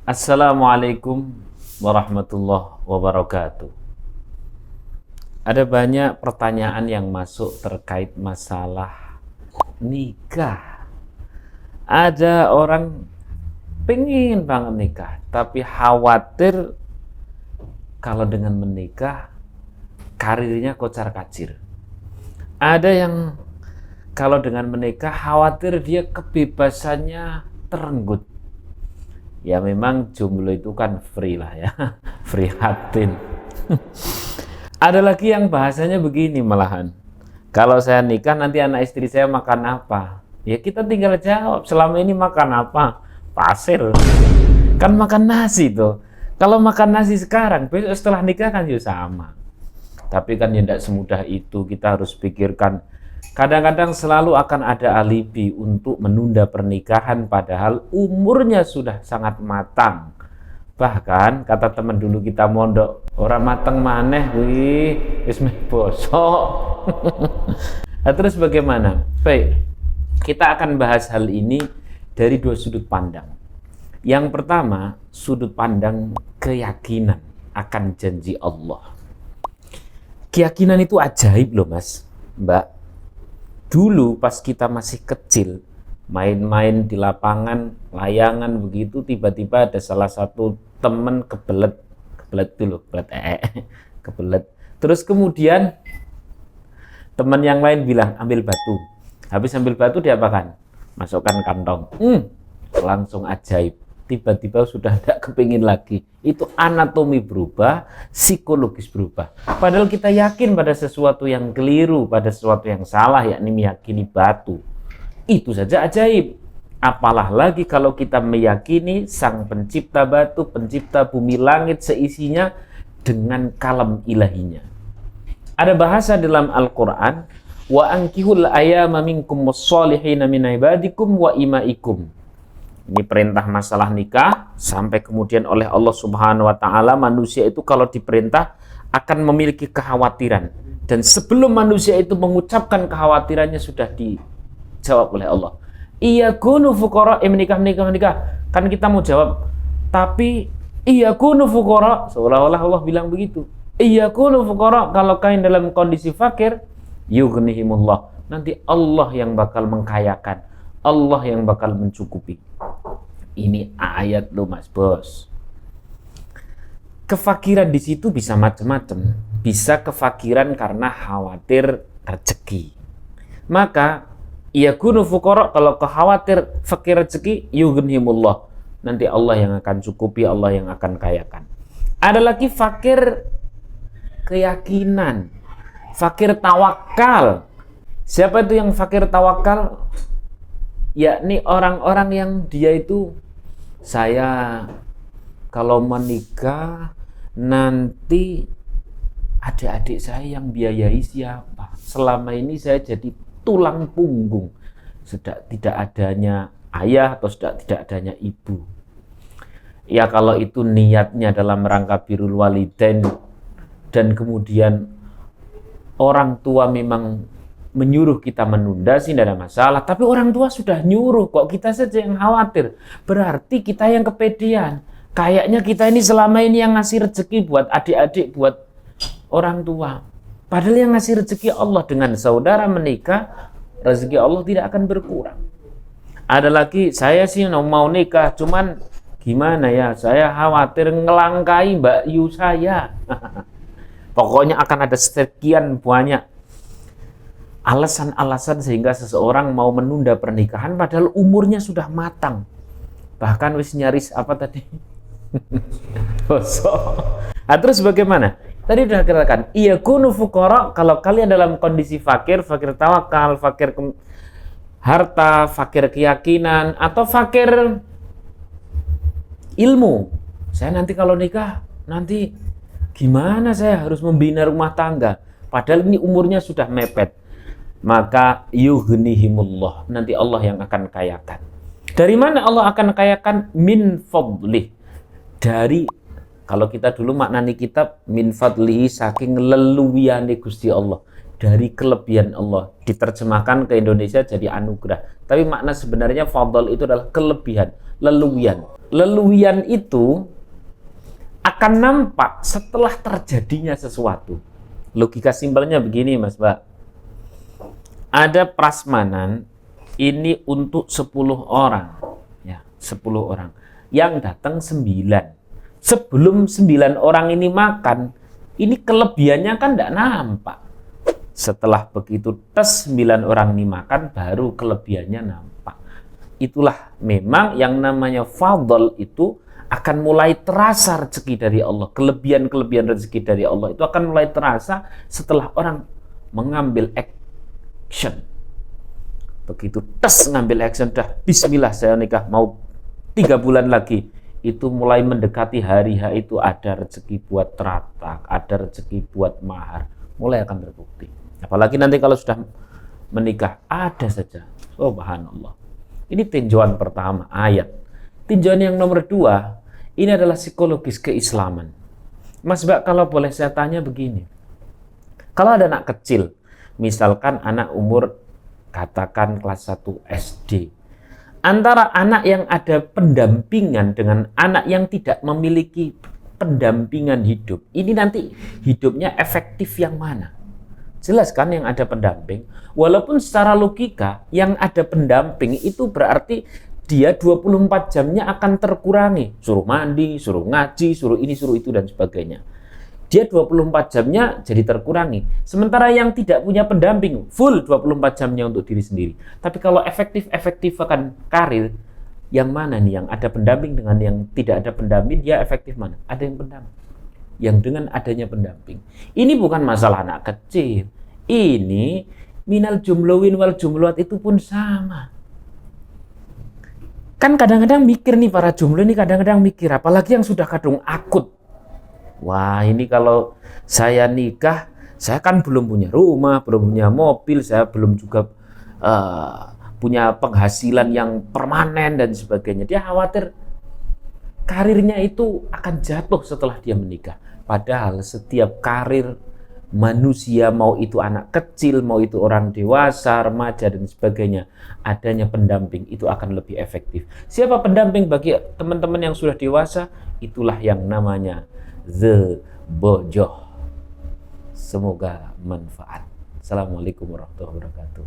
Assalamualaikum warahmatullahi wabarakatuh. Ada banyak pertanyaan yang masuk terkait masalah nikah. Ada orang pengen banget nikah, tapi khawatir kalau dengan menikah karirnya kocar-kacir. Ada yang kalau dengan menikah khawatir dia kebebasannya terenggut. Ya memang jomblo itu kan free lah ya, free hatin. Ada lagi yang bahasanya begini malahan. Kalau saya nikah nanti anak istri saya makan apa? Ya kita tinggal jawab, selama ini makan apa? Pasir. Kan makan nasi tuh. Kalau makan nasi sekarang, besok setelah nikah kan juga sama. Tapi kan ya tidak semudah itu, kita harus pikirkan. Kadang-kadang selalu akan ada alibi untuk menunda pernikahan padahal umurnya sudah sangat matang. Bahkan kata teman dulu kita mondok, orang mateng maneh wih, wis meh bosok. Nah, terus bagaimana? Baik, kita akan bahas hal ini dari dua sudut pandang. Yang pertama, sudut pandang keyakinan akan janji Allah. Keyakinan itu ajaib loh Mas, Mbak. Dulu pas kita masih kecil, main-main di lapangan, layangan begitu, tiba-tiba ada salah satu temen kebelet dulu, kebelet. Terus kemudian teman yang lain bilang, ambil batu. Habis ambil batu diapakan? Masukkan kantong. Langsung ajaib. Tiba-tiba sudah tidak kepingin lagi. Itu anatomi berubah, psikologis berubah. Padahal kita yakin pada sesuatu yang keliru, pada sesuatu yang salah, yakni meyakini batu. Itu saja ajaib. Apalah lagi kalau kita meyakini sang pencipta batu, pencipta bumi langit seisinya dengan kalam ilahinya. Ada bahasa dalam Al-Quran, wa ankihul ayama minkum wassalihina min ibadikum wa imaikum. Ini perintah masalah nikah, sampai kemudian oleh Allah Subhanahu wa Ta'ala, manusia itu kalau diperintah akan memiliki kekhawatiran, dan sebelum manusia itu mengucapkan kekhawatirannya sudah dijawab oleh Allah. Iyakunu fuqara, menikah. Kan kita mau jawab, tapi iyakunu fuqara, seolah-olah Allah bilang begitu. Iyakunu fuqara, kalau kalian dalam kondisi fakir, yughnihimullah, nanti Allah yang bakal mengkayakan, Allah yang bakal mencukupi. Ini ayat loh Mas Bos. Kefakiran di situ bisa macam-macam. Bisa kefakiran karena khawatir rezeki. Maka yakunu fuqara, kalau khawatir fakir rezeki, yughnihimullah, nanti Allah yang akan cukupi, Allah yang akan kayakan. Ada lagi fakir keyakinan, fakir tawakal. Siapa itu yang fakir tawakal? Yakni orang-orang yang dia itu, saya kalau menikah nanti adik-adik saya yang biayai siapa? Selama ini saya jadi tulang punggung, sudah tidak adanya ayah atau sudah tidak adanya ibu. Ya kalau itu niatnya dalam rangka birrul walidain, dan kemudian orang tua memang menyuruh kita menunda sih tidak ada masalah, tapi orang tua sudah nyuruh kok kita saja yang khawatir, berarti kita yang kepedean. Kayaknya kita ini selama ini yang ngasih rezeki buat adik-adik, buat orang tua, padahal yang ngasih rezeki Allah. Dengan saudara menikah, rezeki Allah tidak akan berkurang. Ada lagi, saya sih mau nikah, cuman gimana ya, saya khawatir ngelangkai Mbak Yu saya. Pokoknya akan ada sekian banyak alasan-alasan sehingga seseorang mau menunda pernikahan padahal umurnya sudah matang. Bahkan wis nyaris apa tadi? Bosok. Nah, terus bagaimana? Tadi sudah katakan, iyakunu fuqara, kalau kalian dalam kondisi fakir, fakir tawakal, fakir harta, fakir keyakinan, atau fakir ilmu. Saya nanti kalau nikah, nanti gimana saya harus membina rumah tangga? Padahal ini umurnya sudah mepet. Maka yughnihimullah, nanti Allah yang akan kayakan. Dari mana Allah akan kayakan? Min fadlih, dari, kalau kita dulu maknani kitab, min fadlihi, saking leluwiane Gusti Allah, dari kelebihan Allah. Diterjemahkan ke Indonesia jadi anugerah. Tapi makna sebenarnya fadl itu adalah kelebihan, leluwian. Leluwian itu akan nampak setelah terjadinya sesuatu. Logika simpelnya begini, Mas Mbak. Ada prasmanan ini untuk 10 orang. Ya, 10 orang. Yang datang 9. Sebelum 9 orang ini makan, ini kelebihannya kan tidak nampak. Setelah begitu tes 9 orang ini makan, baru kelebihannya nampak. Itulah memang yang namanya fadl itu akan mulai terasa rezeki dari Allah. Kelebihan-kelebihan rezeki dari Allah itu akan mulai terasa setelah orang mengambil action. Begitu tes ngambil action, dah bismillah saya nikah, mau 3 bulan lagi. Itu mulai mendekati hari H itu ada rezeki buat teratak, ada rezeki buat mahar. Mulai akan terbukti. Apalagi nanti kalau sudah menikah, ada saja. Subhanallah. Ini tinjauan pertama, ayat. Tinjauan yang nomor 2, ini adalah psikologis keislaman. Mas Mbak, kalau boleh saya tanya begini. Kalau ada anak kecil, misalkan anak umur katakan kelas 1 SD, antara anak yang ada pendampingan dengan anak yang tidak memiliki pendampingan hidup, ini nanti hidupnya efektif yang mana? Jelas kan yang ada pendamping. Walaupun secara logika yang ada pendamping itu berarti dia 24 jamnya akan terkurangi. Suruh mandi, suruh ngaji, suruh ini, suruh itu, dan sebagainya. Dia 24 jamnya jadi terkurangi. Sementara yang tidak punya pendamping, full 24 jamnya untuk diri sendiri. Tapi kalau efektif akan karir, yang mana nih? Yang ada pendamping dengan yang tidak ada pendamping, dia efektif mana? Ada yang pendamping. Yang dengan adanya pendamping. Ini bukan masalah anak kecil. Ini minal jumlawin wal jumlawat itu pun sama. Kan kadang-kadang mikir nih, para jomblo ini kadang-kadang mikir, apalagi yang sudah kadung akut. Wah, ini kalau saya nikah, saya kan belum punya rumah, belum punya mobil, saya belum juga punya penghasilan yang permanen dan sebagainya. Dia khawatir karirnya itu akan jatuh setelah dia menikah. Padahal setiap karir manusia, mau itu anak kecil, mau itu orang dewasa, remaja dan sebagainya, adanya pendamping itu akan lebih efektif. Siapa pendamping bagi teman-teman yang sudah dewasa? Itulah yang namanya the bojoh. Semoga manfaat. Assalamualaikum warahmatullahi wabarakatuh.